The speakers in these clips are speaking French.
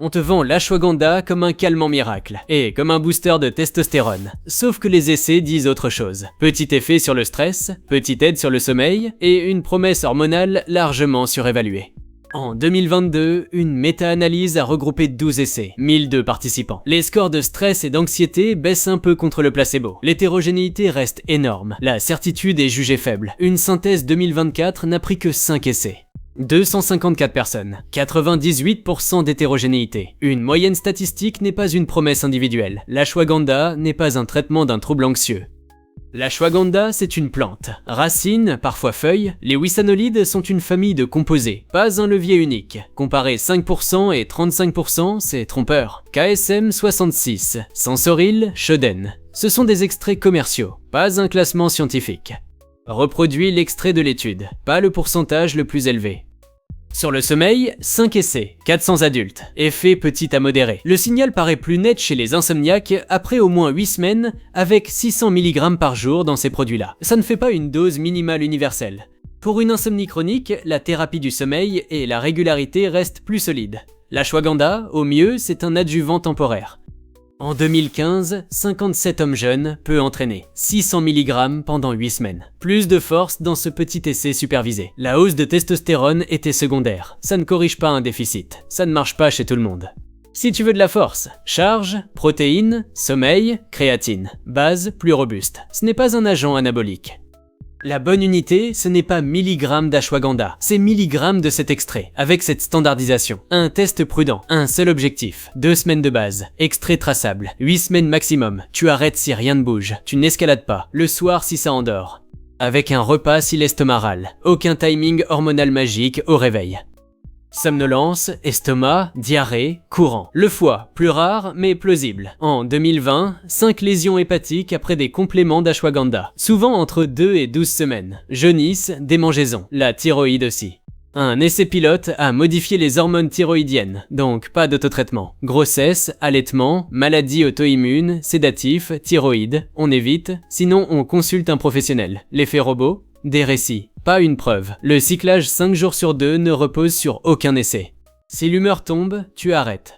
On te vend l'ashwagandha comme un calmant miracle et comme un booster de testostérone. Sauf que les essais disent autre chose. Petit effet sur le stress, petite aide sur le sommeil et une promesse hormonale largement surévaluée. En 2022, une méta-analyse a regroupé 12 essais, 1002 participants. Les scores de stress et d'anxiété baissent un peu contre le placebo. L'hétérogénéité reste énorme. La certitude est jugée faible. Une synthèse 2024 n'a pris que 5 essais. 254 personnes, 98% d'hétérogénéité. Une moyenne statistique n'est pas une promesse individuelle. L'ashwagandha n'est pas un traitement d'un trouble anxieux. L'ashwagandha, c'est une plante. Racines, parfois feuilles, les wissanolides sont une famille de composés, pas un levier unique. Comparer 5% et 35%, c'est trompeur. KSM 66, Sensoril, Schoden. Ce sont des extraits commerciaux, pas un classement scientifique. Reproduit l'extrait de l'étude, pas le pourcentage le plus élevé. Sur le sommeil, 5 essais, 400 adultes, effet petit à modéré. Le signal paraît plus net chez les insomniaques après au moins 8 semaines avec 600 mg par jour dans ces produits-là. Ça ne fait pas une dose minimale universelle. Pour une insomnie chronique, la thérapie du sommeil et la régularité restent plus solides. L'ashwagandha, au mieux, c'est un adjuvant temporaire. En 2015, 57 hommes jeunes, peu entraînés, 600 mg pendant 8 semaines. Plus de force dans ce petit essai supervisé. La hausse de testostérone était secondaire. Ça ne corrige pas un déficit. Ça ne marche pas chez tout le monde. Si tu veux de la force, charge, protéines, sommeil, créatine. Base plus robuste. Ce n'est pas un agent anabolique. La bonne unité, ce n'est pas milligrammes d'ashwagandha, c'est milligrammes de cet extrait, avec cette standardisation. Un test prudent, un seul objectif, 2 semaines de base, extrait traçable, 8 semaines maximum, tu arrêtes si rien ne bouge, tu n'escalades pas, le soir si ça endort. Avec un repas si l'estomac râle, aucun timing hormonal magique au réveil. Somnolence, estomac, diarrhée, courant. Le foie, plus rare mais plausible. En 2020, 5 lésions hépatiques après des compléments d'ashwagandha. Souvent entre 2 et 12 semaines. Jaunisse, démangeaison. La thyroïde aussi. Un essai pilote a modifié les hormones thyroïdiennes, donc pas d'autotraitement. Grossesse, allaitement, maladie auto-immune, sédatif, thyroïde, on évite, sinon on consulte un professionnel. L'effet robot? Des récits, pas une preuve. Le cyclage 5 jours sur 2 ne repose sur aucun essai. Si l'humeur tombe, tu arrêtes.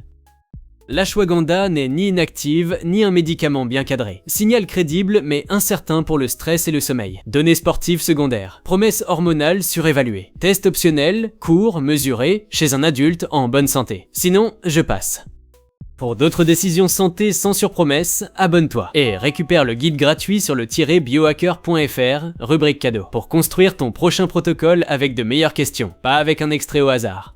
L'ashwagandha n'est ni inactive, ni un médicament bien cadré. Signal crédible mais incertain pour le stress et le sommeil. Données sportives secondaires. Promesse hormonale surévaluée. Test optionnel, court, mesuré, chez un adulte en bonne santé. Sinon, je passe. Pour d'autres décisions santé sans surpromesse, abonne-toi et récupère le guide gratuit sur le -biohacker.fr, rubrique cadeau, pour construire ton prochain protocole avec de meilleures questions, pas avec un extrait au hasard.